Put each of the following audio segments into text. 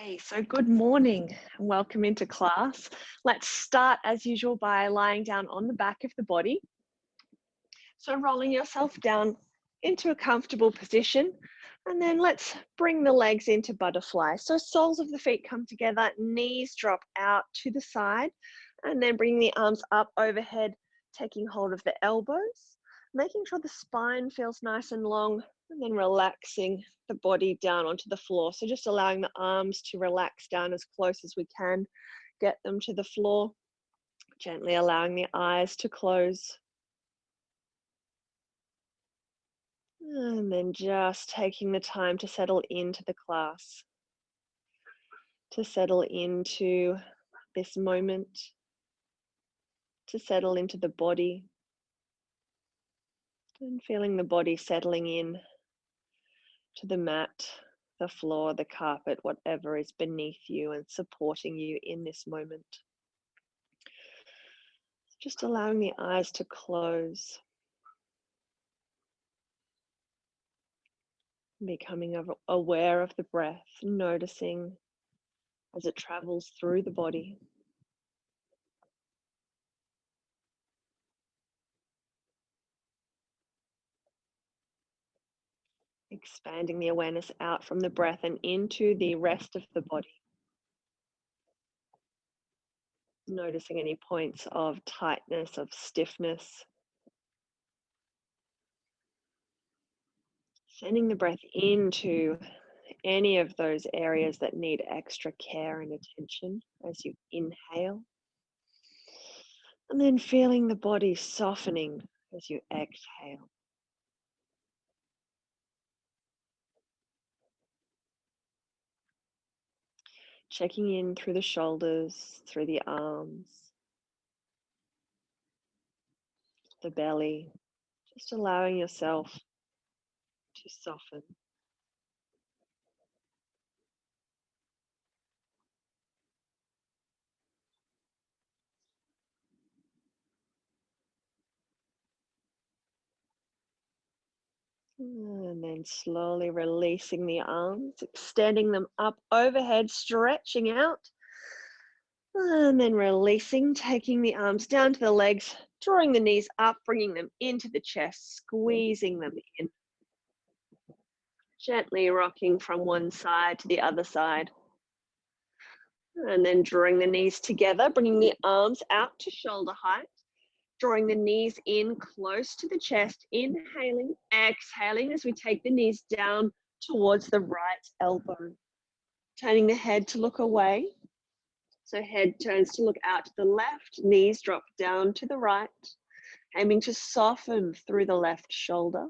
Hey, so good morning and welcome into class. Let's start as usual by lying down on the back of the body. So rolling yourself down into a comfortable position, and then let's bring the legs into butterfly. So soles of the feet come together, knees drop out to the side, and then bring the arms up overhead, taking hold of the elbows, making sure the spine feels nice and long, and then relaxing the body down onto the floor. So just allowing the arms to relax down as close as we can, get them to the floor, gently allowing the eyes to close. And then just taking the time to settle into the class, to settle into this moment, to settle into the body, and feeling the body settling in to the mat, the floor, the carpet, whatever is beneath you and supporting you in this moment. Just allowing the eyes to close, becoming aware of the breath, noticing as it travels through the body. Expanding the awareness out from the breath and into the rest of the body. Noticing any points of tightness, of stiffness. Sending the breath into any of those areas that need extra care and attention as you inhale. And then feeling the body softening as you exhale. Checking in through the shoulders, through the arms, the belly, just allowing yourself to soften. And then slowly releasing the arms, extending them up overhead, stretching out. And then releasing, taking the arms down to the legs, drawing the knees up, bringing them into the chest, squeezing them in. Gently rocking from one side to the other side. And then drawing the knees together, bringing the arms out to shoulder height. Drawing the knees in close to the chest, inhaling, exhaling as we take the knees down towards the right elbow. Turning the head to look away. So head turns to look out to the left, knees drop down to the right, aiming to soften through the left shoulder.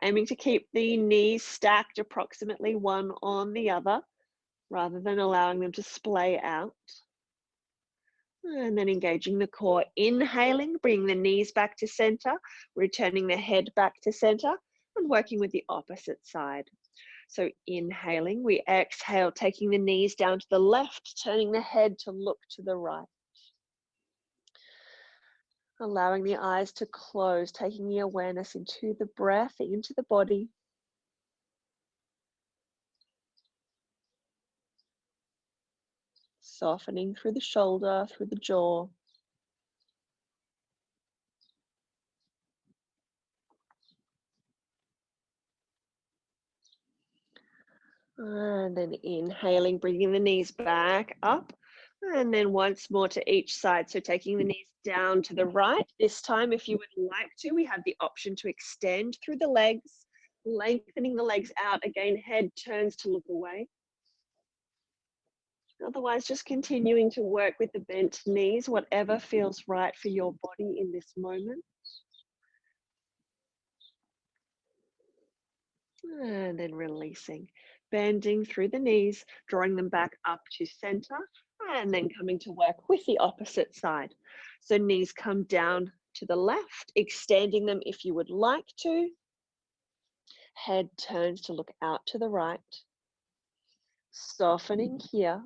Aiming to keep the knees stacked approximately one on the other, rather than allowing them to splay out. And then engaging the core, inhaling, bringing the knees back to center, returning the head back to center, and working with the opposite side. So inhaling, we exhale, taking the knees down to the left, turning the head to look to the right. Allowing the eyes to close, taking the awareness into the breath, into the body. Softening through the shoulder, through the jaw. And then inhaling, bringing the knees back up. And then once more to each side. So taking the knees down to the right. This time, if you would like to, we have the option to extend through the legs, lengthening the legs out. Again, head turns to look away. Otherwise, just continuing to work with the bent knees, whatever feels right for your body in this moment. And then releasing, bending through the knees, drawing them back up to center, and then coming to work with the opposite side. So knees come down to the left, extending them if you would like to. Head turns to look out to the right. Softening here.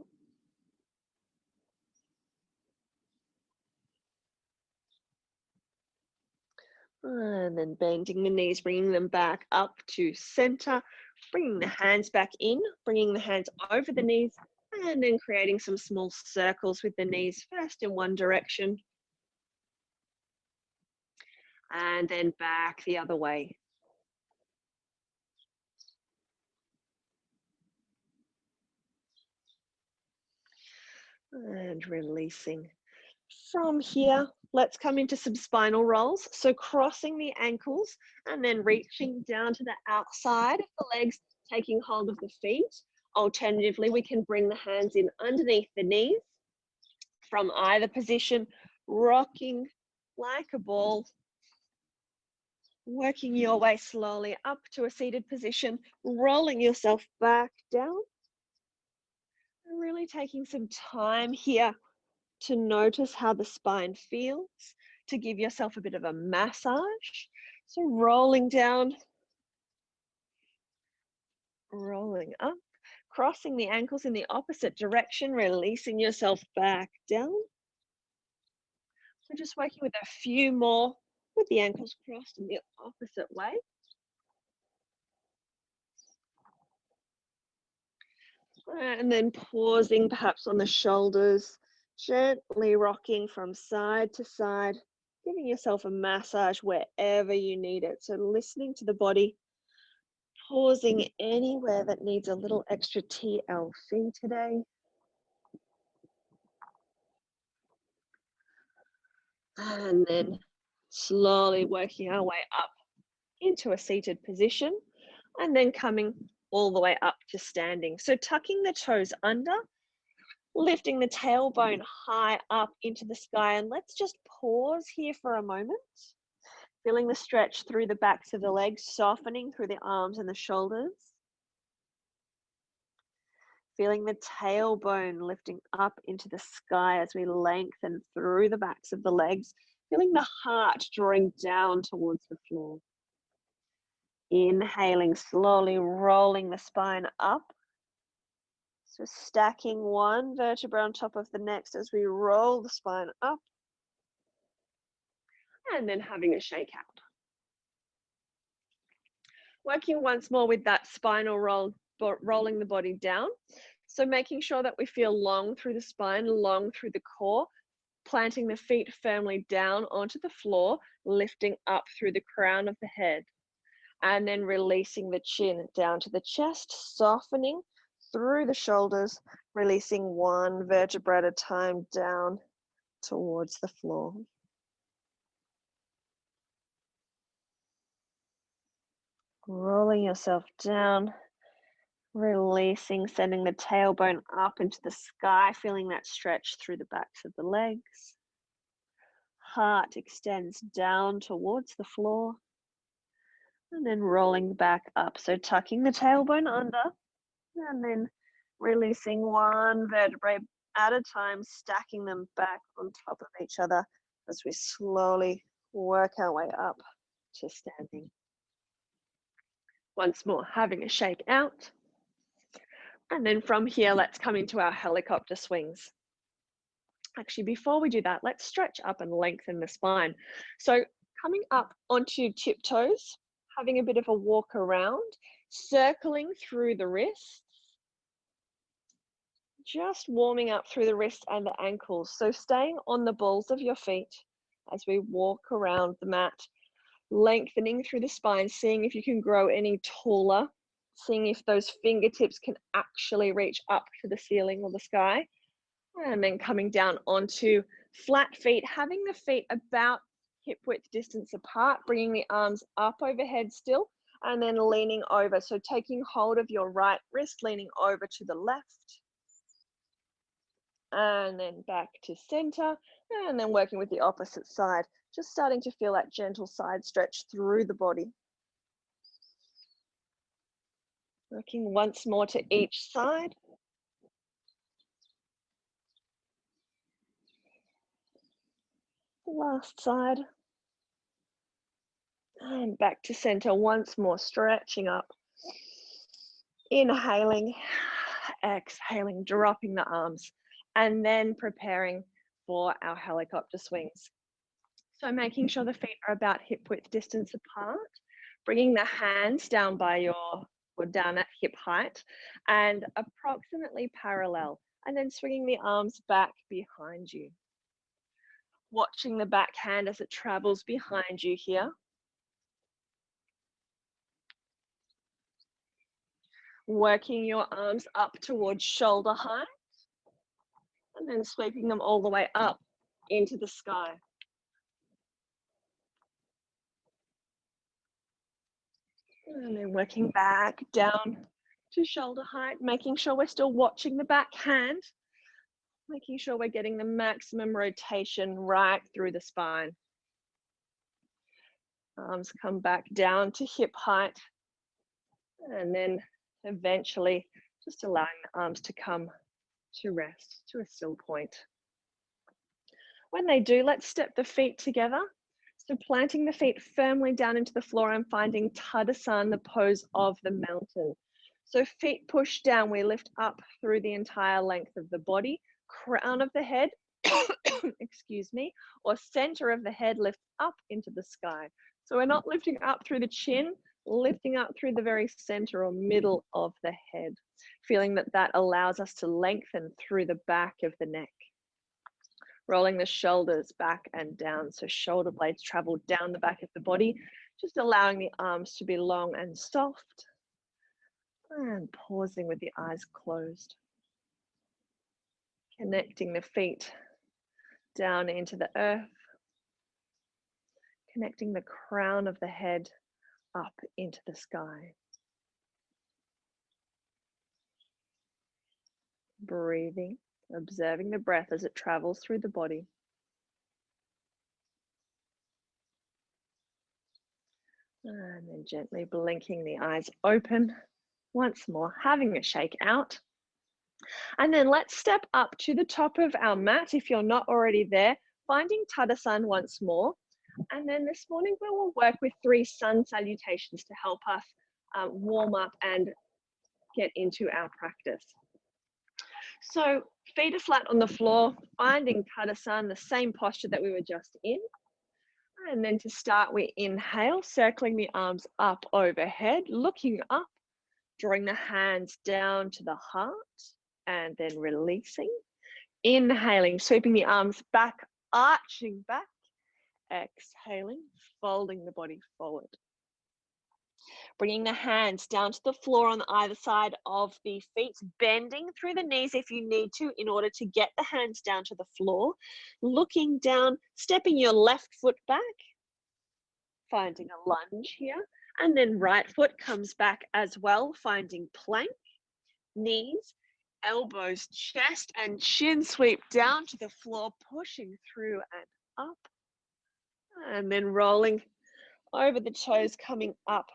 And then bending the knees, bringing them back up to center, Bringing the hands back in, bringing the hands over the knees, and then creating some small circles with the knees, first in one direction, and then back the other way. And releasing. From here, let's come into some spinal rolls. So crossing the ankles and then reaching down to the outside of the legs, taking hold of the feet. Alternatively, we can bring the hands in underneath the knees from either position, rocking like a ball, working your way slowly up to a seated position, rolling yourself back down, and really taking some time here to notice how the spine feels, to give yourself a bit of a massage. So rolling down, rolling up, crossing the ankles in the opposite direction, releasing yourself back down. So just working with a few more with the ankles crossed in the opposite way. And then pausing perhaps on the shoulders, gently rocking from side to side, giving yourself a massage wherever you need it. So listening to the body, pausing anywhere that needs a little extra TLC today. And then slowly working our way up into a seated position and then coming all the way up to standing. So tucking the toes under, lifting the tailbone high up into the sky. And let's just pause here for a moment. Feeling the stretch through the backs of the legs, softening through the arms and the shoulders. Feeling the tailbone lifting up into the sky as we lengthen through the backs of the legs. Feeling the heart drawing down towards the floor. Inhaling, slowly rolling the spine up. So stacking one vertebra on top of the next as we roll the spine up. And then having a shake out. Working once more with that spinal roll, rolling the body down. So making sure that we feel long through the spine, long through the core, planting the feet firmly down onto the floor, lifting up through the crown of the head. And then releasing the chin down to the chest, softening through the shoulders, releasing one vertebra at a time down towards the floor. Rolling yourself down, releasing, sending the tailbone up into the sky, feeling that stretch through the backs of the legs. Heart extends down towards the floor. And then rolling back up. So tucking the tailbone under and then releasing one vertebrae at a time, stacking them back on top of each other as we slowly work our way up to standing. Once more, having a shake out. And then from here, let's come into our helicopter swings. Actually, before we do that, let's stretch up and lengthen the spine. So coming up onto tiptoes, having a bit of a walk around, circling through the wrists, just warming up through the wrists and the ankles. So staying on the balls of your feet as we walk around the mat, lengthening through the spine, seeing if you can grow any taller, seeing if those fingertips can actually reach up to the ceiling or the sky, and then coming down onto flat feet, having the feet about hip width distance apart, bringing the arms up overhead still, and then leaning over. So taking hold of your right wrist, leaning over to the left, and then back to center, and then working with the opposite side, just starting to feel that gentle side stretch through the body. Working once more to each side. Last side. And back to center once more, stretching up. Inhaling, exhaling, dropping the arms, and then preparing for our helicopter swings. So making sure the feet are about hip width distance apart, bringing the hands down by your or down at hip height and approximately parallel. And then swinging the arms back behind you. Watching the back hand as it travels behind you here. Working your arms up towards shoulder height. And then sweeping them all the way up into the sky. And then working back down to shoulder height, making sure we're still watching the back hand, making sure we're getting the maximum rotation right through the spine. Arms come back down to hip height, and then eventually just allowing the arms to come to rest, to a still point. When they do, let's step the feet together. So planting the feet firmly down into the floor and finding Tadasana, the pose of the mountain. So feet push down, we lift up through the entire length of the body, crown of the head, excuse me, or center of the head lift up into the sky. So we're not lifting up through the chin, lifting up through the very center or middle of the head, feeling that that allows us to lengthen through the back of the neck. Rolling the shoulders back and down, so shoulder blades travel down the back of the body, just allowing the arms to be long and soft, and pausing with the eyes closed. Connecting the feet down into the earth, connecting the crown of the head up into the sky. Breathing, observing the breath as it travels through the body. And then gently blinking the eyes open once more, having a shake out. And then let's step up to the top of our mat if you're not already there, finding Tadasana once more. And then this morning we will work with 3 sun salutations to help us warm up and get into our practice. So feet are flat on the floor, finding Tadasana, the same posture that we were just in. And then to start, we inhale, circling the arms up overhead, looking up, drawing the hands down to the heart, and then releasing. Inhaling, sweeping the arms back, arching back. Exhaling, folding the body forward. Bringing the hands down to the floor on either side of the feet, bending through the knees if you need to in order to get the hands down to the floor. Looking down, stepping your left foot back, finding a lunge here, and then right foot comes back as well, finding plank, knees, elbows, chest, and chin sweep down to the floor, pushing through and up, and then rolling over the toes, coming up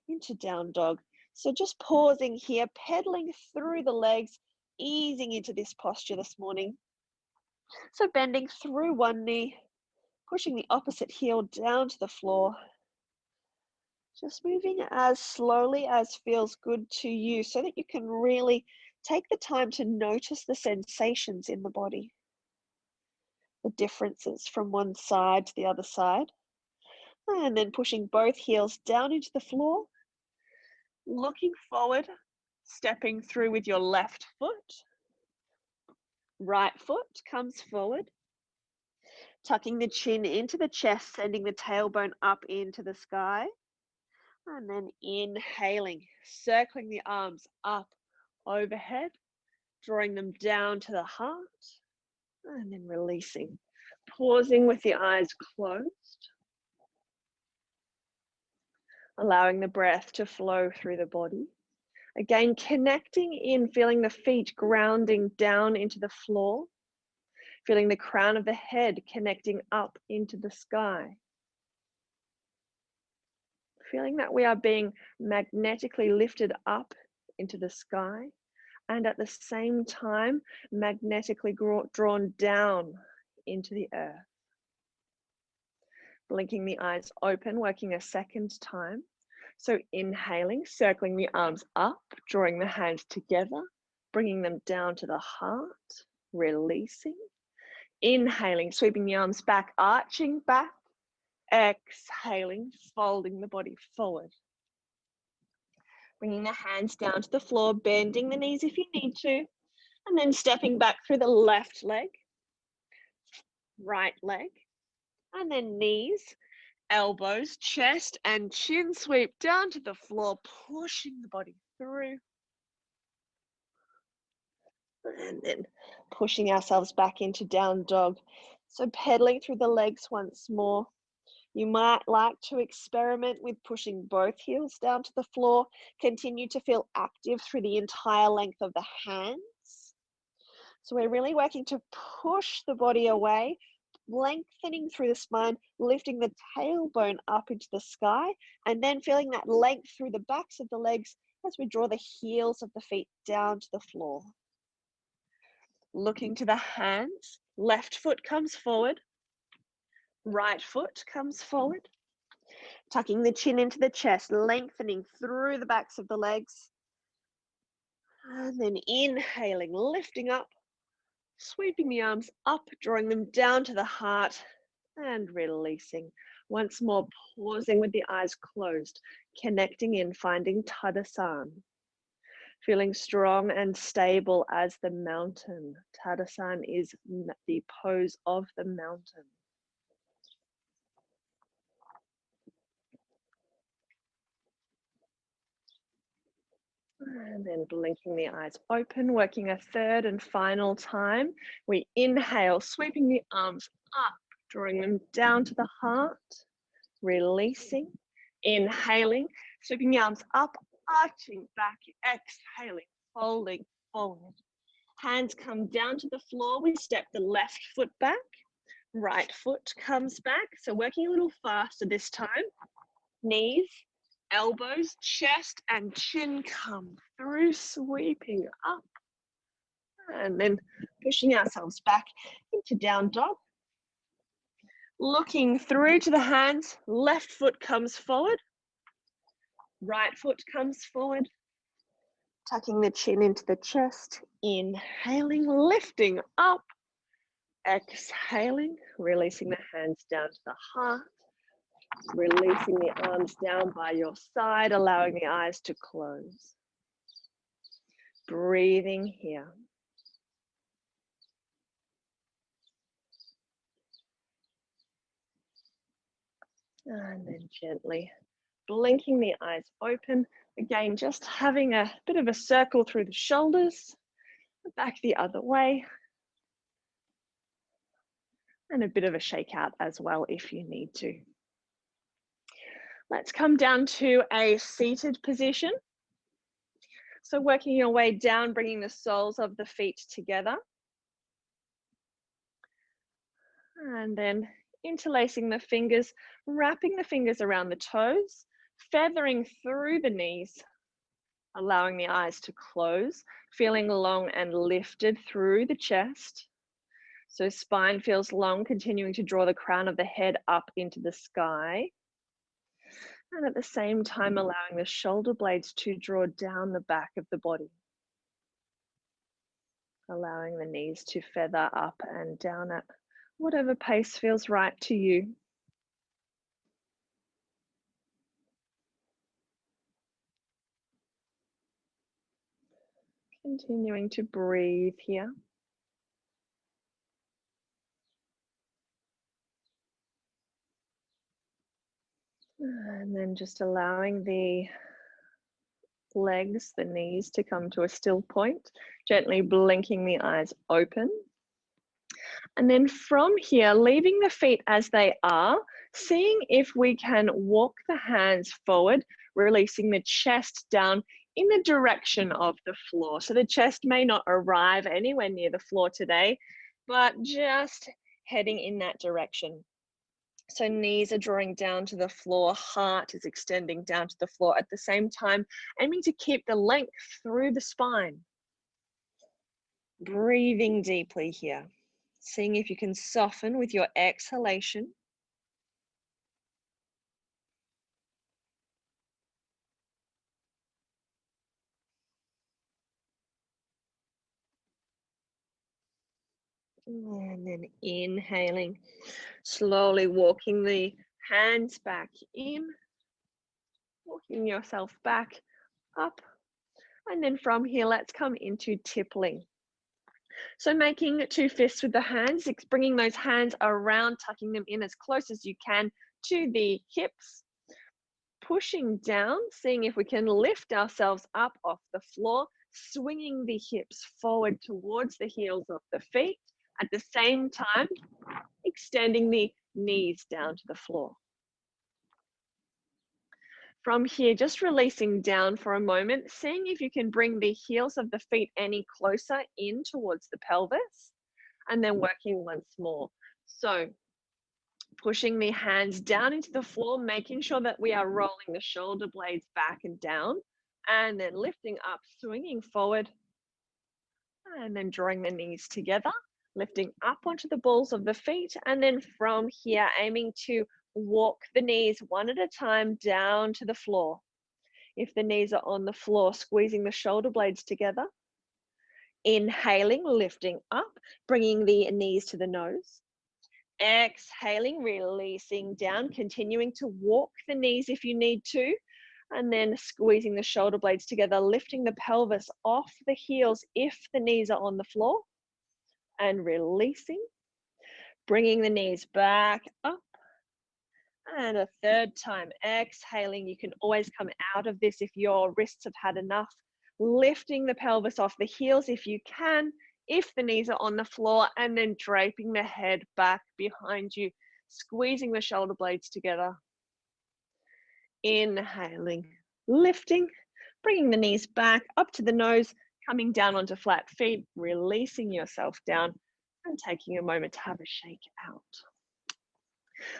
into down dog. So just pausing here, pedaling through the legs, easing into this posture this morning. So bending through one knee, pushing the opposite heel down to the floor. Just moving as slowly as feels good to you so that you can really take the time to notice the sensations in the body, the differences from one side to the other side. And then pushing both heels down into the floor, looking forward, stepping through with your left foot. Right foot comes forward, tucking the chin into the chest, sending the tailbone up into the sky. And then inhaling, circling the arms up overhead, drawing them down to the heart, and then releasing. Pausing with the eyes closed. Allowing the breath to flow through the body. Again, connecting in, feeling the feet grounding down into the floor. Feeling the crown of the head connecting up into the sky. Feeling that we are being magnetically lifted up into the sky and at the same time magnetically drawn down into the earth. Blinking the eyes open, working a second time. So inhaling, circling the arms up, drawing the hands together, bringing them down to the heart, releasing. Inhaling, sweeping the arms back, arching back. Exhaling, folding the body forward. Bringing the hands down to the floor, bending the knees if you need to, and then stepping back through the left leg, right leg, and then knees, elbows, chest, and chin sweep down to the floor, pushing the body through. And then pushing ourselves back into down dog. So pedaling through the legs once more. You might like to experiment with pushing both heels down to the floor. Continue to feel active through the entire length of the hands. So we're really working to push the body away, lengthening through the spine, lifting the tailbone up into the sky, and then feeling that length through the backs of the legs as we draw the heels of the feet down to the floor. Looking to the hands, left foot comes forward, right foot comes forward, tucking the chin into the chest, lengthening through the backs of the legs, and then inhaling, lifting up, sweeping the arms up, drawing them down to the heart, and releasing. Once more, pausing with the eyes closed, connecting in, finding Tadasana. Feeling strong and stable as the mountain. Tadasana is the pose of the mountain. And then blinking the eyes open, working a third and final time. We inhale, sweeping the arms up, drawing them down to the heart, releasing, inhaling, sweeping the arms up, arching back, exhaling, folding forward. Hands come down to the floor. We step the left foot back, right foot comes back. So working a little faster this time. Knees, elbows, chest, and chin come through, sweeping up. And then pushing ourselves back into down dog. Looking through to the hands, left foot comes forward, right foot comes forward. Tucking the chin into the chest, inhaling, lifting up, exhaling, releasing the hands down to the heart, releasing the arms down by your side, allowing the eyes to close. Breathing here. And then gently blinking the eyes open. Again, just having a bit of a circle through the shoulders, back the other way. And a bit of a shake out as well if you need to. Let's come down to a seated position. So working your way down, bringing the soles of the feet together. And then interlacing the fingers, wrapping the fingers around the toes, feathering through the knees, allowing the eyes to close, feeling long and lifted through the chest. So spine feels long, continuing to draw the crown of the head up into the sky. And at the same time, allowing the shoulder blades to draw down the back of the body. Allowing the knees to feather up and down at whatever pace feels right to you. Continuing to breathe here. And then just allowing the legs, the knees to come to a still point, gently blinking the eyes open. And then from here, leaving the feet as they are, seeing if we can walk the hands forward, releasing the chest down in the direction of the floor. So the chest may not arrive anywhere near the floor today, but just heading in that direction. So knees are drawing down to the floor, heart is extending down to the floor at the same time, aiming to keep the length through the spine. Breathing deeply here, seeing if you can soften with your exhalation. And then inhaling, slowly walking the hands back in, walking yourself back up. And then from here, let's come into tippling. So making two fists with the hands, bringing those hands around, tucking them in as close as you can to the hips, pushing down, seeing if we can lift ourselves up off the floor, swinging the hips forward towards the heels of the feet, at the same time, extending the knees down to the floor. From here, just releasing down for a moment, seeing if you can bring the heels of the feet any closer in towards the pelvis, and then working once more. So pushing the hands down into the floor, making sure that we are rolling the shoulder blades back and down, and then lifting up, swinging forward, and then drawing the knees together, lifting up onto the balls of the feet, and then from here, aiming to walk the knees one at a time down to the floor. If the knees are on the floor, squeezing the shoulder blades together. Inhaling, lifting up, bringing the knees to the nose. Exhaling, releasing down, continuing to walk the knees if you need to, and then squeezing the shoulder blades together, lifting the pelvis off the heels if the knees are on the floor, and releasing, bringing the knees back up. And a third time, exhaling. You can always come out of this if your wrists have had enough. Lifting the pelvis off the heels if you can, if the knees are on the floor, and then draping the head back behind you, squeezing the shoulder blades together. Inhaling, lifting, bringing the knees back up to the nose, coming down onto flat feet, releasing yourself down, and taking a moment to have a shake out.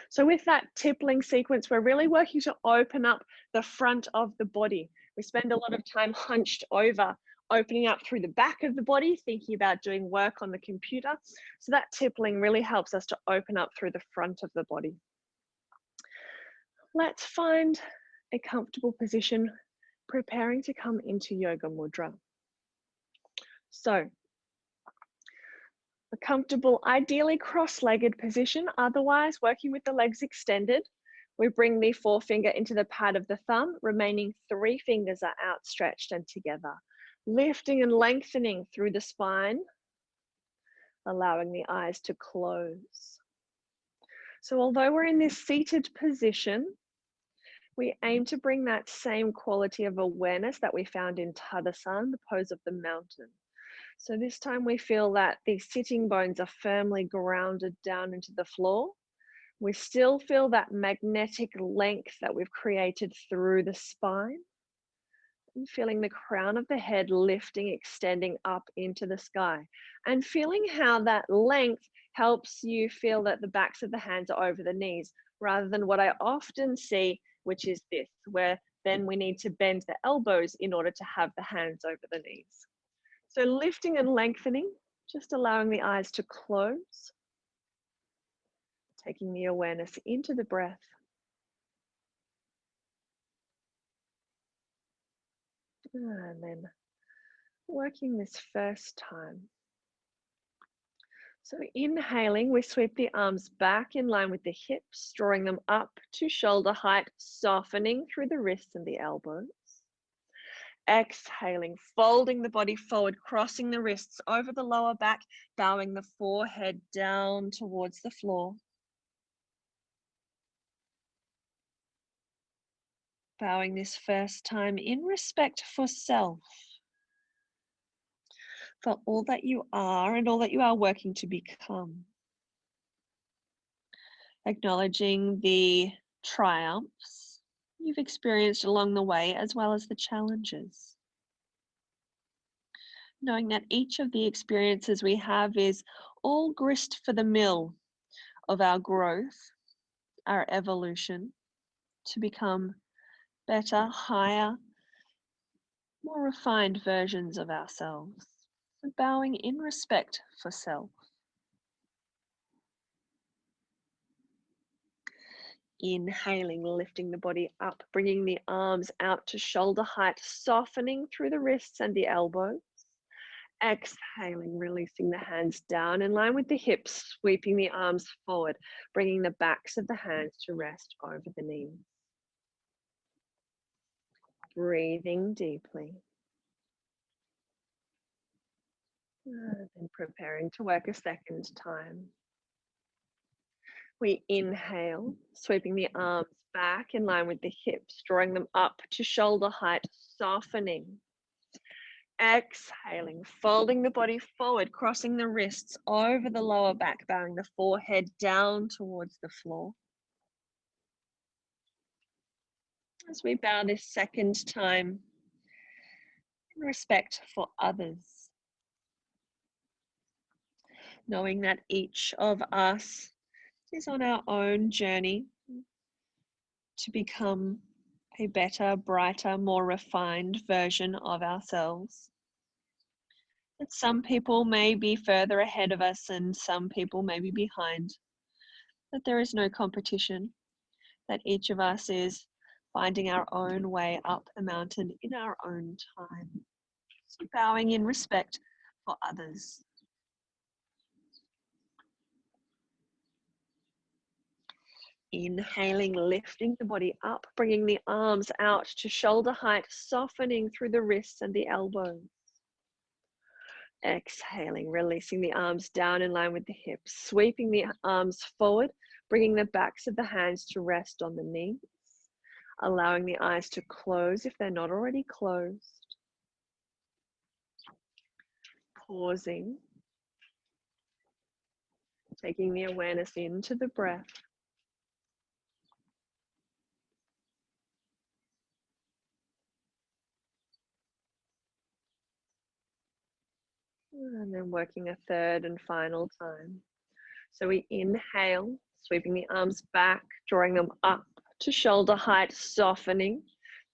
So with that tippling sequence, we're really working to open up the front of the body. We spend a lot of time hunched over, opening up through the back of the body, thinking about doing work on the computer. So that tippling really helps us to open up through the front of the body. Let's find a comfortable position, preparing to come into Yoga Mudra. So a comfortable, ideally cross-legged position, otherwise working with the legs extended. We bring the forefinger into the pad of the thumb, remaining 3 fingers are outstretched and together. Lifting and lengthening through the spine, allowing the eyes to close. So although we're in this seated position, we aim to bring that same quality of awareness that we found in Tadasana, the pose of the mountain. So this time we feel that the sitting bones are firmly grounded down into the floor. We still feel that magnetic length that we've created through the spine. And feeling the crown of the head lifting, extending up into the sky. And feeling how that length helps you feel that the backs of the hands are over the knees, rather than what I often see, which is this, where then we need to bend the elbows in order to have the hands over the knees. So lifting and lengthening, just allowing the eyes to close, taking the awareness into the breath. And then working this first time. So inhaling, we sweep the arms back in line with the hips, drawing them up to shoulder height, softening through the wrists and the elbows. Exhaling, folding the body forward, crossing the wrists over the lower back, bowing the forehead down towards the floor. Bowing this first time in respect for self, for all that you are and all that you are working to become. Acknowledging the triumphs you've experienced along the way, as well as the challenges. Knowing that each of the experiences we have is all grist for the mill of our growth, our evolution, to become better, higher, more refined versions of ourselves. So bowing in respect for self. Inhaling, lifting the body up, bringing the arms out to shoulder height, softening through the wrists and the elbows. Exhaling, releasing the hands down in line with the hips, sweeping the arms forward, bringing the backs of the hands to rest over the knees. breathing deeply. And preparing to work a second time. We inhale, sweeping the arms back in line with the hips, drawing them up to shoulder height, softening. Exhaling, folding the body forward, crossing the wrists over the lower back, bowing the forehead down towards the floor. As we bow this second time, in respect for others, knowing that each of us is on our own journey to become a better, brighter, more refined version of ourselves. That some people may be further ahead of us and some people may be behind. That there is no competition. That each of us is finding our own way up the mountain in our own time. So bowing in respect for others. Inhaling, lifting the body up, bringing the arms out to shoulder height, softening through the wrists and the elbows. Exhaling, releasing the arms down in line with the hips, sweeping the arms forward, bringing the backs of the hands to rest on the knees, allowing the eyes to close if they're not already closed. Pausing, taking the awareness into the breath. And then working a third and final time. So we inhale, sweeping the arms back, drawing them up to shoulder height, softening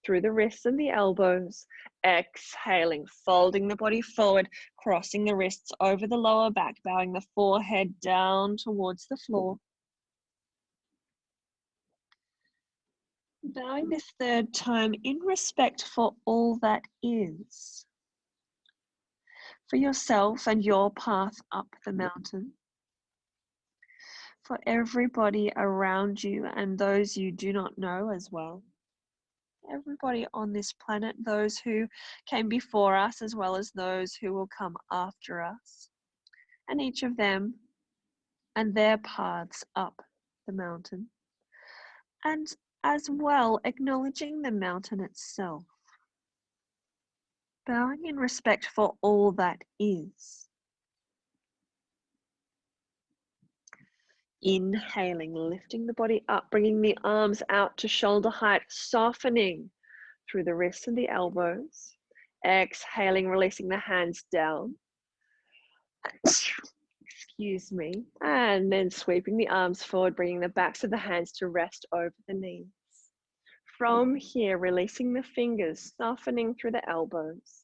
through the wrists and the elbows. Exhaling, folding the body forward, crossing the wrists over the lower back, bowing the forehead down towards the floor. Bowing this third time in respect for all that is. For yourself and your path up the mountain. For everybody around you and those you do not know as well. Everybody on this planet, those who came before us as well as those who will come after us. And each of them and their paths up the mountain. And as well, acknowledging the mountain itself. Bowing in respect for all that is. Inhaling, lifting the body up, bringing the arms out to shoulder height, softening through the wrists and the elbows. Exhaling, releasing the hands down. Excuse me. And then sweeping the arms forward, bringing the backs of the hands to rest over the knees. From here, releasing the fingers, softening through the elbows.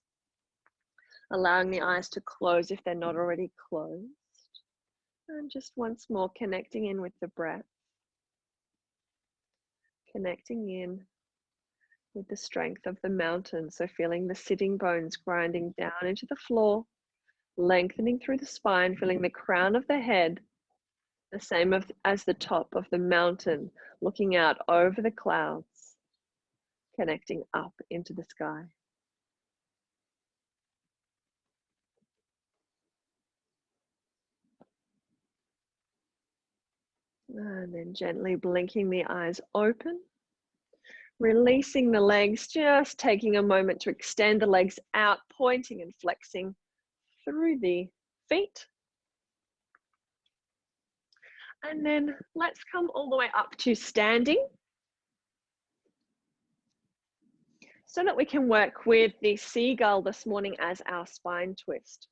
Allowing the eyes to close if they're not already closed. And just once more, connecting in with the breath. Connecting in with the strength of the mountain. So feeling the sitting bones grinding down into the floor, lengthening through the spine, feeling the crown of the head, the same as the top of the mountain, looking out over the clouds, connecting up into the sky. And then gently blinking the eyes open. Releasing the legs, just taking a moment to extend the legs out, pointing and flexing through the feet. And then let's come all the way up to standing so that we can work with the seagull this morning as our spine twist.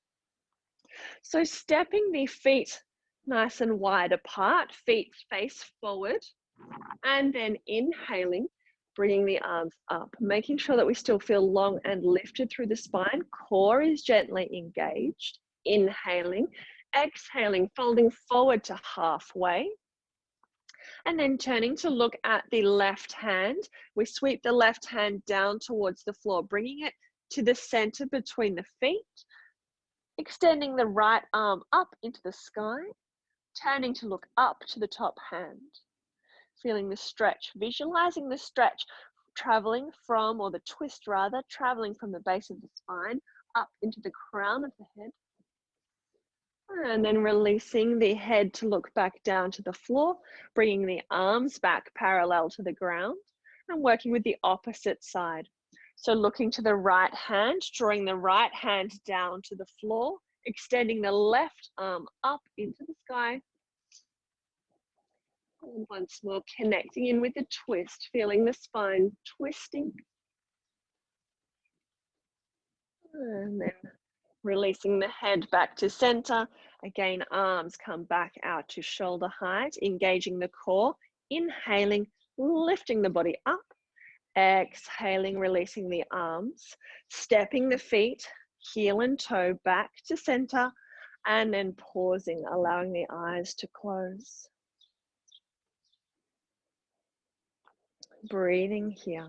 So stepping the feet nice and wide apart, feet face forward, and then inhaling, bringing the arms up, making sure that we still feel long and lifted through the spine. Core is gently engaged. Inhaling, exhaling, folding forward to halfway. And then turning to look at the left hand, we sweep the left hand down towards the floor, bringing it to the center between the feet, extending the right arm up into the sky, turning to look up to the top hand. Feeling the stretch, visualizing the stretch traveling from, or the twist rather, traveling from the base of the spine up into the crown of the head. And then releasing the head to look back down to the floor, bringing the arms back parallel to the ground and working with the opposite side. So looking to the right hand, drawing the right hand down to the floor, extending the left arm up into the sky. And once more, connecting in with the twist, feeling the spine twisting. And then releasing the head back to center. Again, arms come back out to shoulder height, engaging the core. Inhaling, lifting the body up. Exhaling, releasing the arms, stepping the feet, heel and toe back to center, and then pausing, allowing the eyes to close. Breathing here.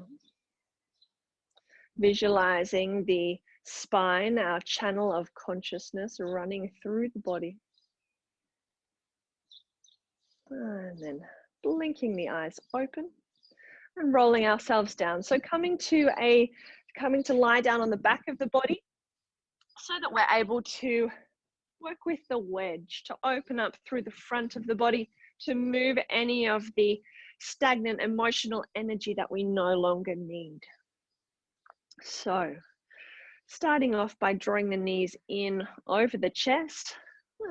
Visualizing the spine, our channel of consciousness running through the body. And then blinking the eyes open and rolling ourselves down. So coming to lie down on the back of the body so that we're able to work with the wedge to open up through the front of the body to move any of the stagnant emotional energy that we no longer need. So starting off by drawing the knees in over the chest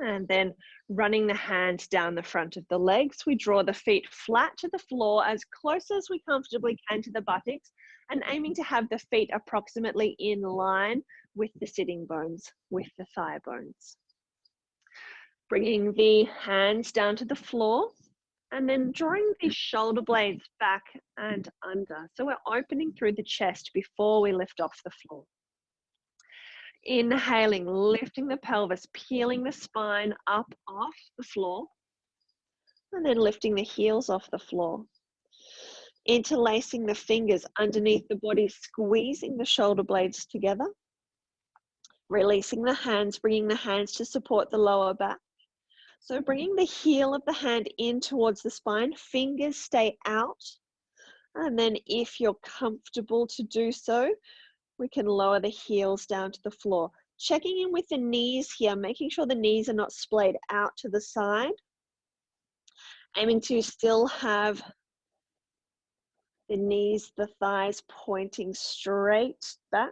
and then running the hands down the front of the legs. We draw the feet flat to the floor as close as we comfortably can to the buttocks and aiming to have the feet approximately in line with the sitting bones, with the thigh bones. Bringing the hands down to the floor and then drawing the shoulder blades back and under. So we're opening through the chest before we lift off the floor. Inhaling, lifting the pelvis, peeling the spine up off the floor, and then lifting the heels off the floor. Interlacing the fingers underneath the body, squeezing the shoulder blades together. Releasing the hands, bringing the hands to support the lower back. So bringing the heel of the hand in towards the spine, fingers stay out. And then if you're comfortable to do so, we can lower the heels down to the floor. Checking in with the knees here, making sure the knees are not splayed out to the side. Aiming to still have the knees, the thighs pointing straight back.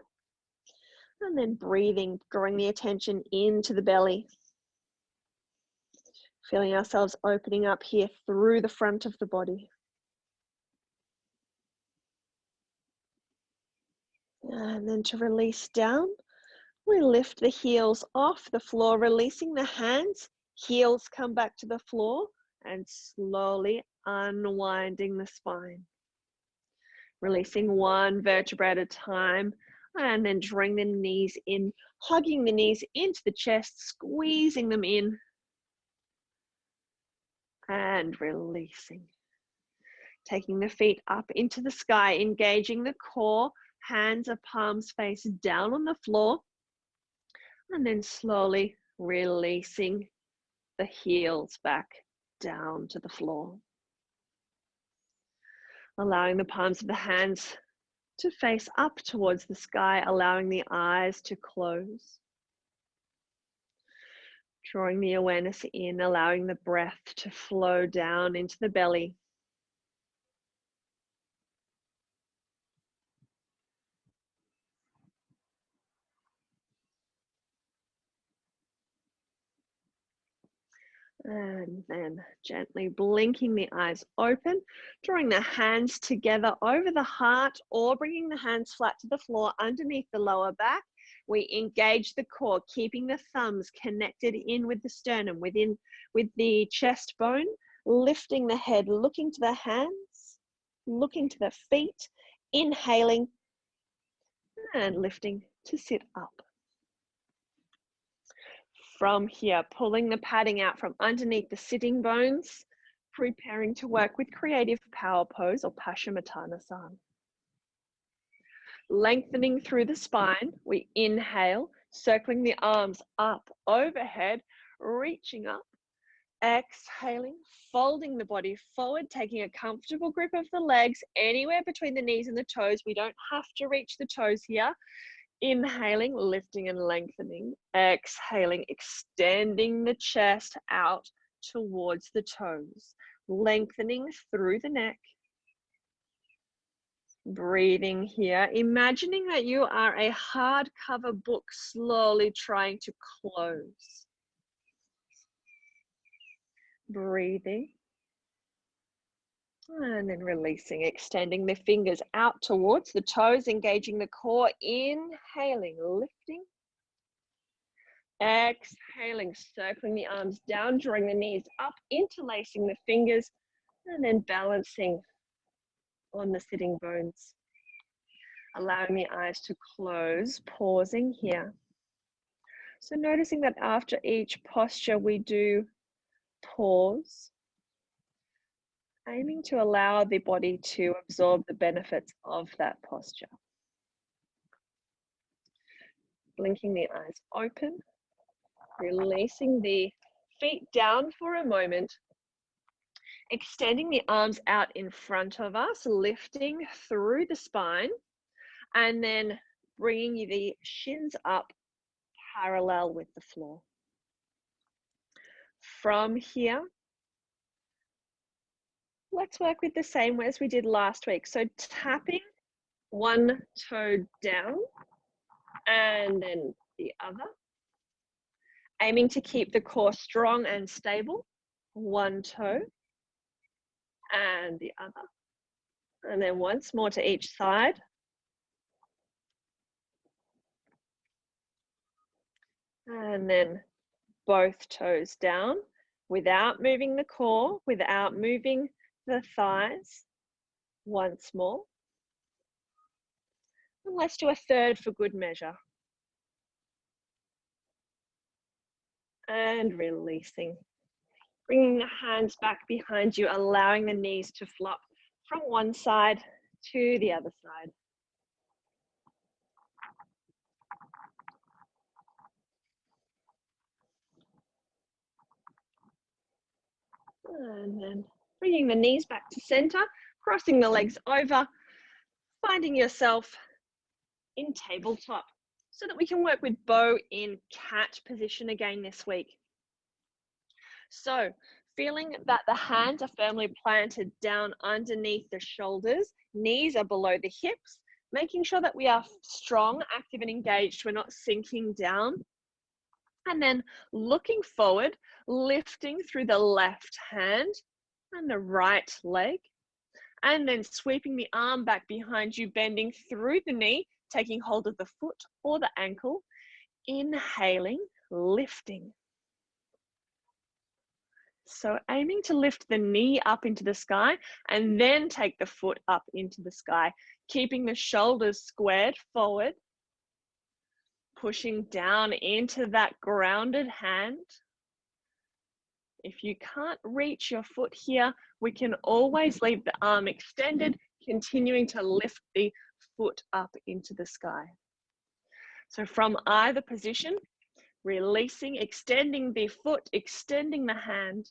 And then breathing, drawing the attention into the belly. Feeling ourselves opening up here through the front of the body. And then to release down, we lift the heels off the floor, releasing the hands. Heels come back to the floor and slowly unwinding the spine. Releasing one vertebra at a time and then drawing the knees in, hugging the knees into the chest, squeezing them in and releasing. Taking the feet up into the sky, engaging the core, hands or palms face down on the floor, and then slowly releasing the heels back down to the floor. Allowing the palms of the hands to face up towards the sky, allowing the eyes to close. Drawing the awareness in, allowing the breath to flow down into the belly. And then gently blinking the eyes open, drawing the hands together over the heart or bringing the hands flat to the floor underneath the lower back. We engage the core, keeping the thumbs connected in with the sternum, with the chest bone, lifting the head, looking to the hands, looking to the feet, inhaling and lifting to sit up. From here, pulling the padding out from underneath the sitting bones, preparing to work with creative power pose or Paschimottanasana. Lengthening through the spine, we inhale, circling the arms up overhead, reaching up, Exhaling, folding the body forward, taking a comfortable grip of the legs anywhere between the knees and the toes. We don't have to reach the toes here. Inhaling, lifting and lengthening. Exhaling, extending the chest out towards the toes. Lengthening through the neck. Breathing here. Imagining that you are a hardcover book slowly trying to close. Breathing. And then releasing, extending the fingers out towards the toes, engaging the core. Inhaling, lifting. Exhaling, circling the arms down, drawing the knees up, interlacing the fingers, and then balancing on the sitting bones. Allowing the eyes to close, pausing here. So noticing that after each posture we do pause, aiming to allow the body to absorb the benefits of that posture. Blinking the eyes open, releasing the feet down for a moment, extending the arms out in front of us, lifting through the spine, and then bringing the shins up parallel with the floor. From here, let's work with the same way as we did last week. So tapping one toe down and then the other. Aiming to keep the core strong and stable. One toe and the other. And then once more to each side. And then both toes down without moving the core, without moving the thighs. Once more. And let's do a third for good measure. And releasing. Bringing the hands back behind you, allowing the knees to flop from one side to the other side. And then bringing the knees back to center, crossing the legs over, finding yourself in tabletop so that we can work with bow in cat position again this week. So feeling that the hands are firmly planted down underneath the shoulders, knees are below the hips, making sure that we are strong, active and engaged. We're not sinking down. And then looking forward, lifting through the left hand and the right leg. And then sweeping the arm back behind you, bending through the knee, taking hold of the foot or the ankle. Inhaling, lifting. So aiming to lift the knee up into the sky and then take the foot up into the sky, keeping the shoulders squared forward. Pushing down into that grounded hand. If you can't reach your foot here, we can always leave the arm extended, continuing to lift the foot up into the sky. So from either position, releasing, extending the foot, extending the hand,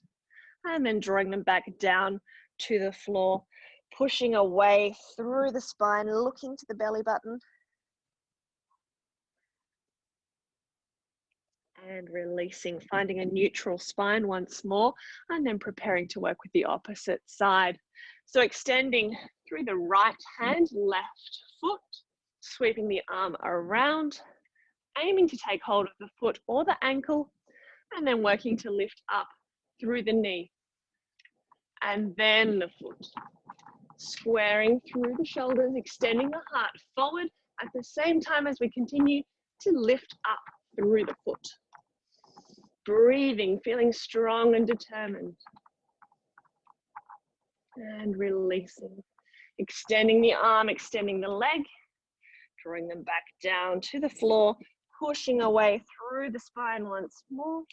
and then drawing them back down to the floor, pushing away through the spine, looking to the belly button. And releasing, finding a neutral spine once more, and then preparing to work with the opposite side. So extending through the right hand, left foot, sweeping the arm around, aiming to take hold of the foot or the ankle, and then working to lift up through the knee. And then the foot, squaring through the shoulders, extending the heart forward at the same time as we continue to lift up through the foot. Breathing, feeling strong and determined. And releasing. Extending the arm, extending the leg, drawing them back down to the floor, pushing away through the spine once more.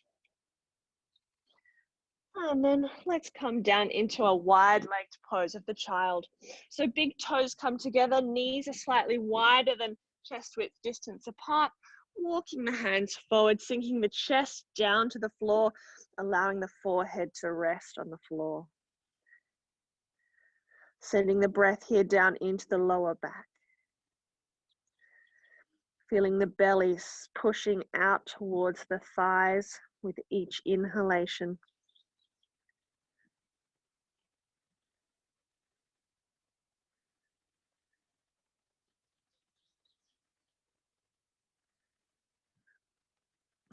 And then let's come down into a wide-legged pose of the child. So big toes come together, knees are slightly wider than chest width distance apart. Walking the hands forward, sinking the chest down to the floor, allowing the forehead to rest on the floor. Sending the breath here down into the lower back. Feeling the belly pushing out towards the thighs with each inhalation.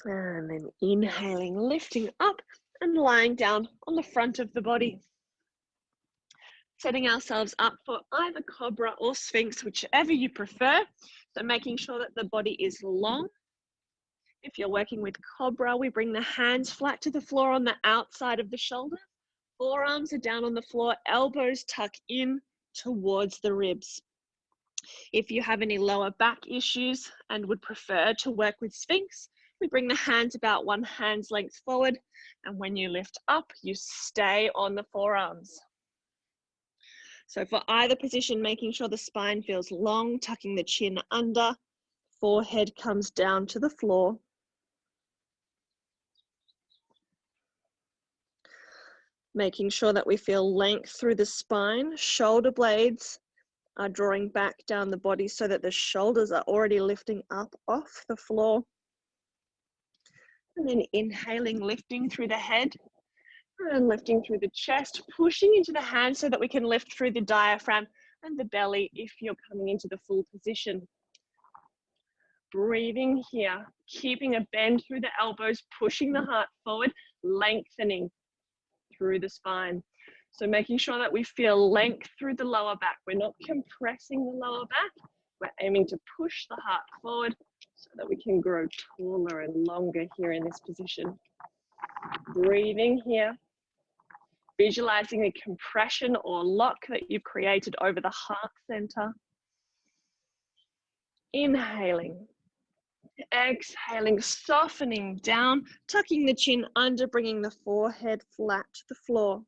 And then inhaling, lifting up and lying down on the front of the body. Setting ourselves up for either cobra or sphinx, whichever you prefer. So making sure that the body is long. If you're working with cobra, we bring the hands flat to the floor on the outside of the shoulder. Forearms are down on the floor, elbows tuck in towards the ribs. If you have any lower back issues and would prefer to work with sphinx, we bring the hands about one hand's length forward. And when you lift up, you stay on the forearms. So for either position, making sure the spine feels long, tucking the chin under, forehead comes down to the floor. Making sure that we feel length through the spine, shoulder blades are drawing back down the body so that the shoulders are already lifting up off the floor. And then inhaling, lifting through the head and lifting through the chest, pushing into the hands so that we can lift through the diaphragm and the belly if you're coming into the full position. Breathing here, keeping a bend through the elbows, pushing the heart forward, lengthening through the spine. So making sure that we feel length through the lower back. We're not compressing the lower back. We're aiming to push the heart forward so that we can grow taller and longer here in this position. Breathing here. Visualizing a compression or lock that you've created over the heart center. Inhaling. Exhaling, softening down, tucking the chin under, bringing the forehead flat to the floor.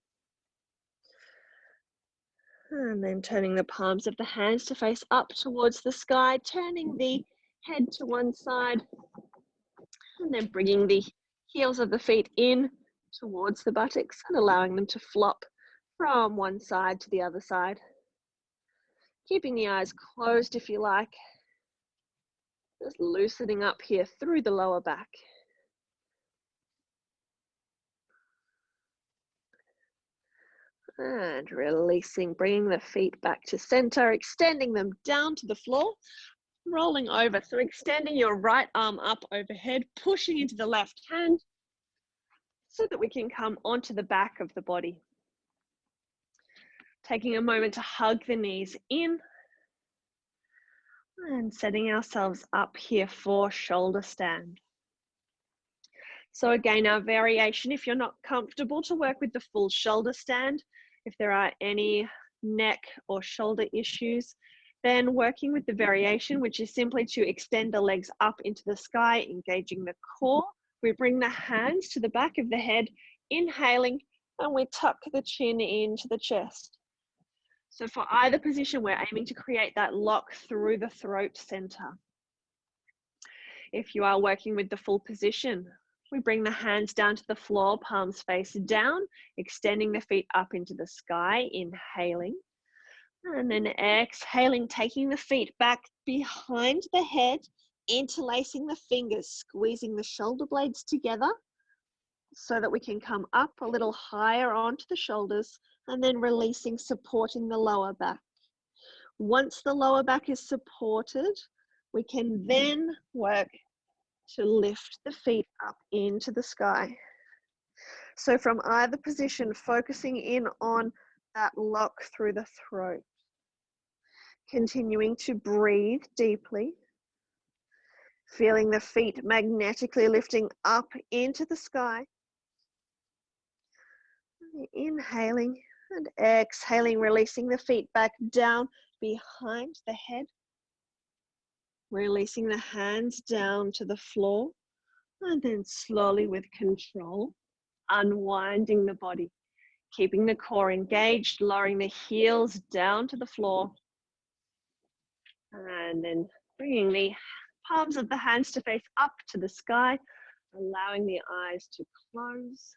And then turning the palms of the hands to face up towards the sky, turning the head to one side, and then bringing the heels of the feet in towards the buttocks and allowing them to flop from one side to the other side. Keeping the eyes closed if you like. Just loosening up here through the lower back. And releasing, bringing the feet back to center, extending them down to the floor, rolling over. So extending your right arm up overhead, pushing into the left hand so that we can come onto the back of the body. Taking a moment to hug the knees in and setting ourselves up here for shoulder stand. So again, our variation, if you're not comfortable to work with the full shoulder stand, if there are any neck or shoulder issues, then working with the variation, which is simply to extend the legs up into the sky, engaging the core. We bring the hands to the back of the head, inhaling, and we tuck the chin into the chest. So for either position, we're aiming to create that lock through the throat center. If you are working with the full position, we bring the hands down to the floor, palms face down, extending the feet up into the sky, inhaling. And then exhaling, taking the feet back behind the head, interlacing the fingers, squeezing the shoulder blades together so that we can come up a little higher onto the shoulders, and then releasing, supporting the lower back. Once the lower back is supported, we can then work to lift the feet up into the sky. So from either position, focusing in on that lock through the throat. Continuing to breathe deeply. Feeling the feet magnetically lifting up into the sky. Inhaling and exhaling, releasing the feet back down behind the head. Releasing the hands down to the floor. And then slowly with control, unwinding the body. Keeping the core engaged, lowering the heels down to the floor. And then bringing the palms of the hands to face up to the sky, allowing the eyes to close.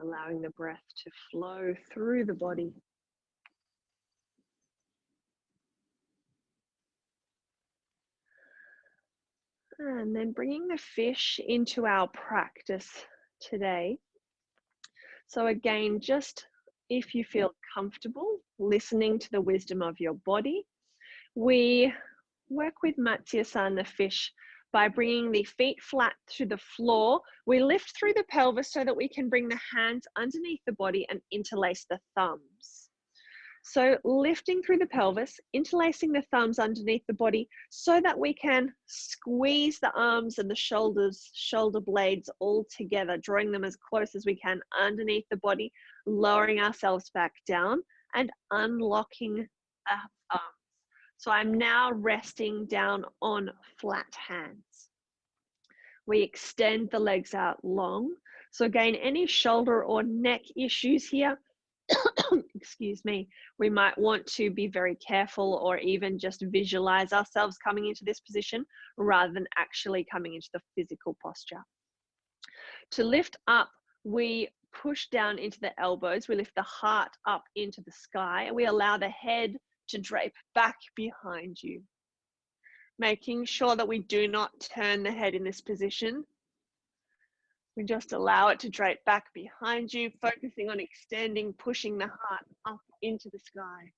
Allowing the breath to flow through the body. And then bringing the fish into our practice today. So again, just if you feel comfortable listening to the wisdom of your body, we work with Matsyasana, the fish, by bringing the feet flat to the floor. We lift through the pelvis so that we can bring the hands underneath the body and interlace the thumbs. So lifting through the pelvis, interlacing the thumbs underneath the body so that we can squeeze the arms and the shoulders, shoulder blades all together, drawing them as close as we can underneath the body, lowering ourselves back down and unlocking our arms. So I'm now resting down on flat hands. We extend the legs out long. So again, any shoulder or neck issues here, excuse me, we might want to be very careful or even just visualize ourselves coming into this position rather than actually coming into the physical posture. To lift up, we push down into the elbows. We lift the heart up into the sky and we allow the head to drape back behind you, making sure that we do not turn the head in this position. We just allow it to drape back behind you, focusing on extending, pushing the heart up into the sky.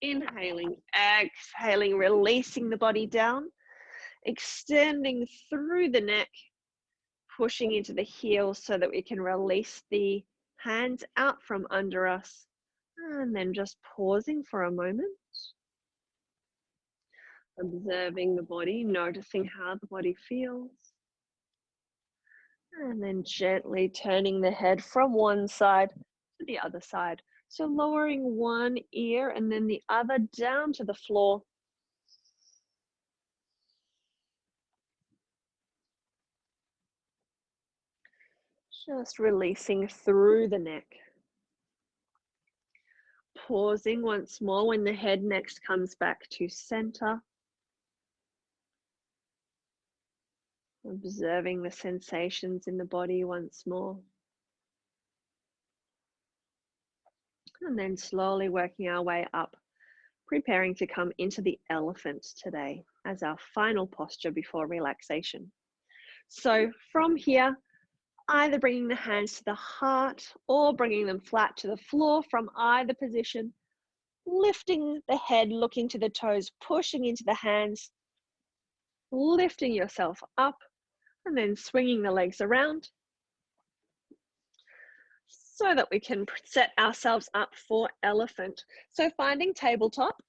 Inhaling, exhaling, releasing the body down, extending through the neck, pushing into the heels so that we can release the hands out from under us, and then just pausing for a moment. Observing the body, noticing how the body feels. And then gently turning the head from one side to the other side. So lowering one ear and then the other down to the floor. Just releasing through the neck. Pausing once more when the head next comes back to center. Observing the sensations in the body once more. And then slowly working our way up, preparing to come into the elephant today as our final posture before relaxation. So from here, either bringing the hands to the heart or bringing them flat to the floor from either position, lifting the head, looking to the toes, pushing into the hands, lifting yourself up, and then swinging the legs around so that we can set ourselves up for elephant. So finding tabletop,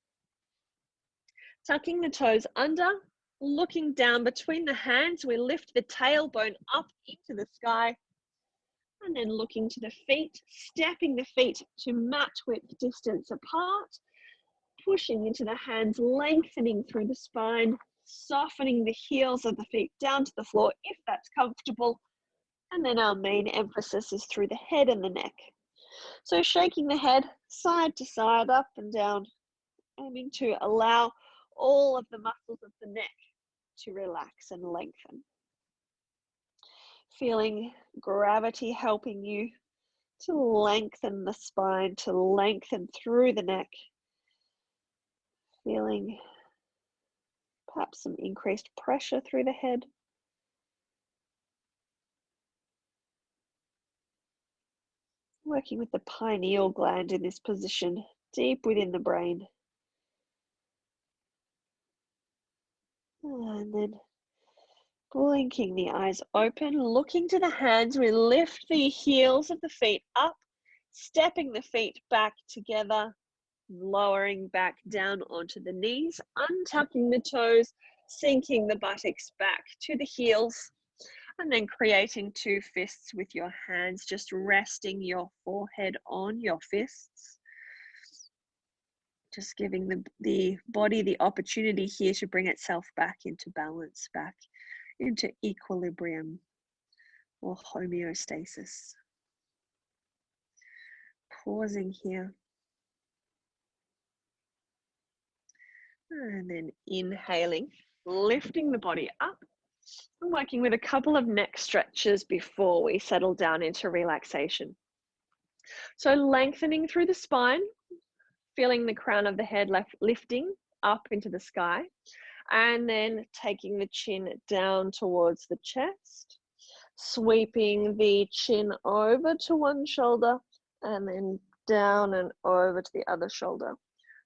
tucking the toes under, looking down between the hands, we lift the tailbone up into the sky, and then looking to the feet, stepping the feet to mat width distance apart, pushing into the hands, lengthening through the spine, softening the heels of the feet down to the floor if that's comfortable. And then our main emphasis is through the head and the neck. So shaking the head side to side, up and down, aiming to allow all of the muscles of the neck to relax and lengthen. Feeling gravity helping you to lengthen the spine, to lengthen through the neck. Feeling perhaps some increased pressure through the head. Working with the pineal gland in this position, deep within the brain. And then blinking the eyes open, looking to the hands, we lift the heels of the feet up, stepping the feet back together, lowering back down onto the knees, untucking the toes, sinking the buttocks back to the heels, and then creating two fists with your hands, just resting your forehead on your fists. Just giving the body the opportunity here to bring itself back into balance, back into equilibrium or homeostasis. Pausing here. And then inhaling, lifting the body up. I'm working with a couple of neck stretches before we settle down into relaxation. So lengthening through the spine, feeling the crown of the head lifting up into the sky, and then taking the chin down towards the chest, sweeping the chin over to one shoulder and then down and over to the other shoulder.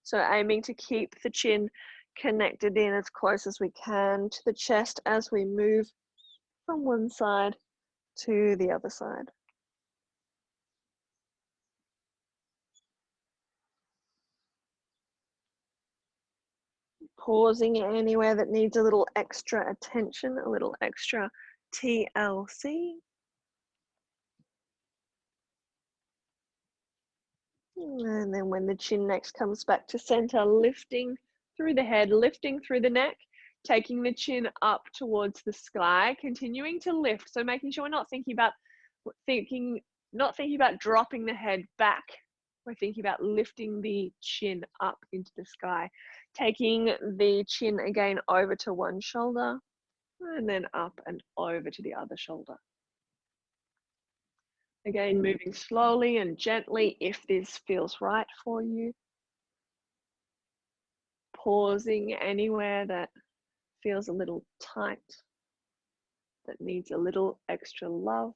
So aiming to keep the chin connected in as close as we can to the chest as we move from one side to the other side. Pausing anywhere that needs a little extra attention, a little extra TLC. And then when the chin next comes back to center, lifting through the head, lifting through the neck, taking the chin up towards the sky, continuing to lift. So making sure we're not thinking about dropping the head back. We're thinking about lifting the chin up into the sky, taking the chin again over to one shoulder and then up and over to the other shoulder. Again, moving slowly and gently if this feels right for you. Pausing anywhere that feels a little tight, that needs a little extra love.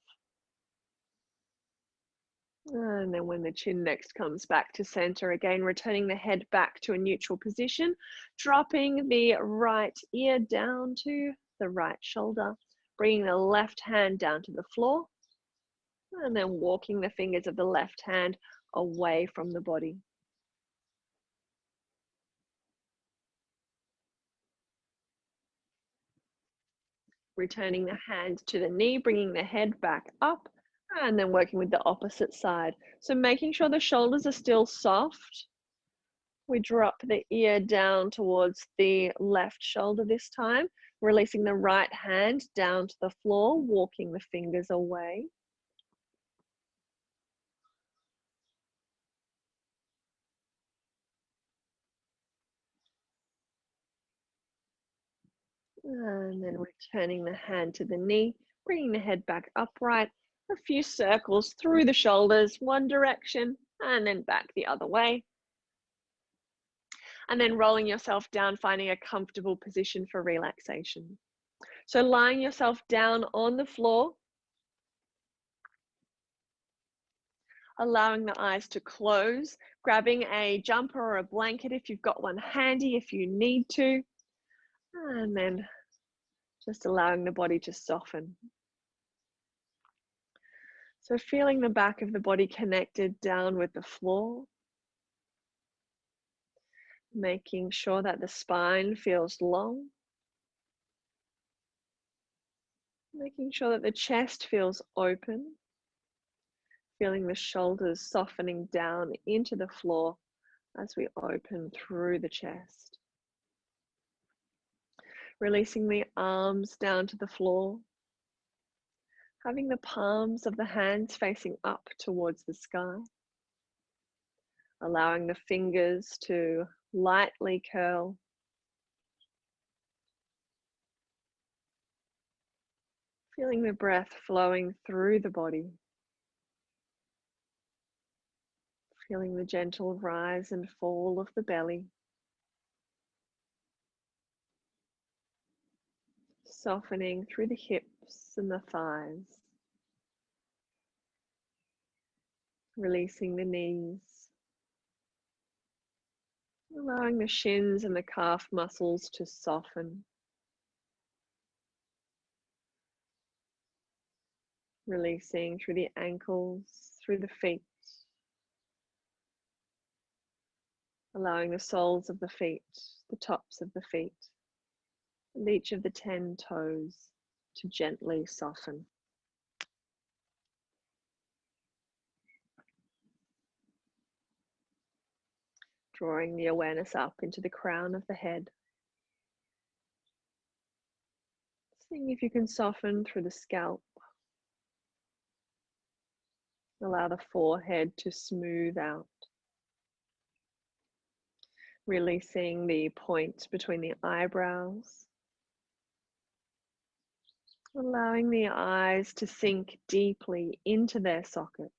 And then when the chin next comes back to center, again, returning the head back to a neutral position, dropping the right ear down to the right shoulder, bringing the left hand down to the floor, and then walking the fingers of the left hand away from the body. Returning the hand to the knee, bringing the head back up, and then working with the opposite side. So making sure the shoulders are still soft. We drop the ear down towards the left shoulder this time, releasing the right hand down to the floor, walking the fingers away. And then returning the hand to the knee, bringing the head back upright, a few circles through the shoulders, one direction, and then back the other way. And then rolling yourself down, finding a comfortable position for relaxation. So lying yourself down on the floor, allowing the eyes to close, grabbing a jumper or a blanket if you've got one handy if you need to, and then just allowing the body to soften. So feeling the back of the body connected down with the floor, making sure that the spine feels long, making sure that the chest feels open, feeling the shoulders softening down into the floor as we open through the chest. Releasing the arms down to the floor, having the palms of the hands facing up towards the sky, allowing the fingers to lightly curl, feeling the breath flowing through the body, feeling the gentle rise and fall of the belly, softening through the hips and the thighs, releasing the knees, allowing the shins and the calf muscles to soften, releasing through the ankles, through the feet, allowing the soles of the feet, the tops of the feet, and each of the 10 toes to gently soften. Drawing the awareness up into the crown of the head. Seeing if you can soften through the scalp. Allow the forehead to smooth out. Releasing the point between the eyebrows. Allowing the eyes to sink deeply into their sockets.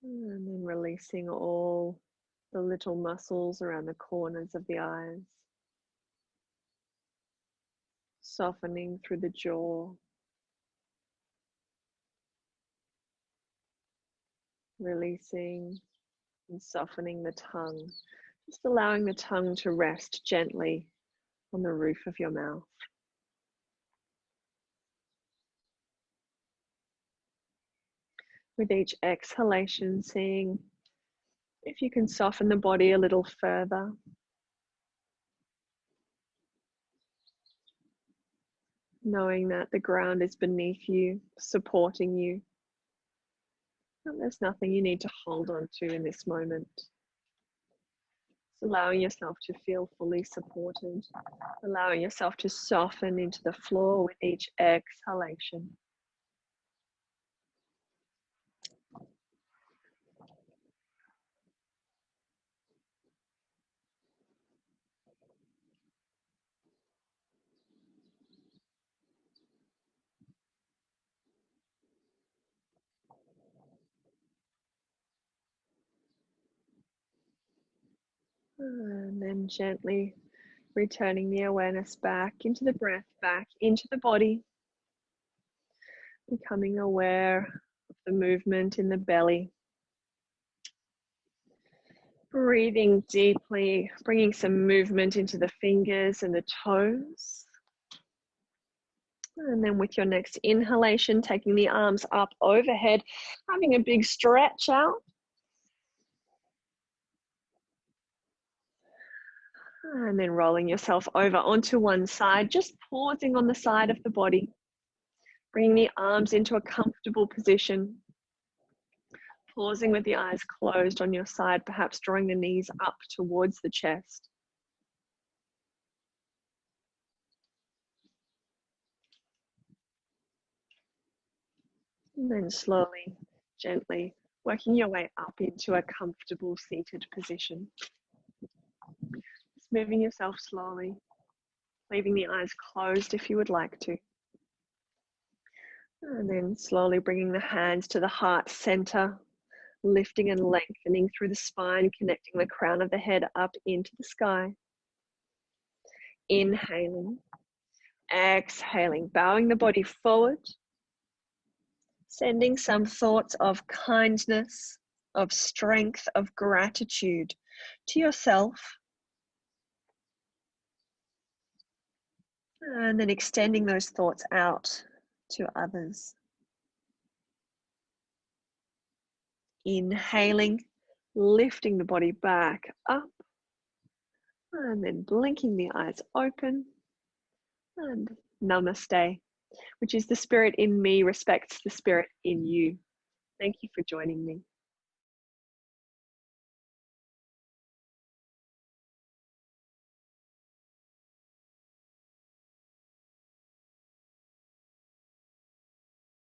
And then releasing all the little muscles around the corners of the eyes. Softening through the jaw. Releasing and softening the tongue. Just allowing the tongue to rest gently on the roof of your mouth. With each exhalation, seeing if you can soften the body a little further. Knowing that the ground is beneath you, supporting you. And there's nothing you need to hold on to in this moment. Just allowing yourself to feel fully supported. Allowing yourself to soften into the floor with each exhalation. And then gently returning the awareness back into the breath, back into the body. Becoming aware of the movement in the belly. Breathing deeply, bringing some movement into the fingers and the toes. And then with your next inhalation, taking the arms up overhead, having a big stretch out. And then rolling yourself over onto one side, just pausing on the side of the body. Bringing the arms into a comfortable position. Pausing with the eyes closed on your side, perhaps drawing the knees up towards the chest. And then slowly, gently, working your way up into a comfortable seated position. Just moving yourself slowly, leaving the eyes closed if you would like to. And then slowly bringing the hands to the heart center, lifting and lengthening through the spine, connecting the crown of the head up into the sky. Inhaling, exhaling, bowing the body forward, sending some thoughts of kindness, of strength, of gratitude to yourself. And then extending those thoughts out to others. Inhaling, lifting the body back up, and then blinking the eyes open. And namaste, which is the spirit in me respects the spirit in you. Thank you for joining me.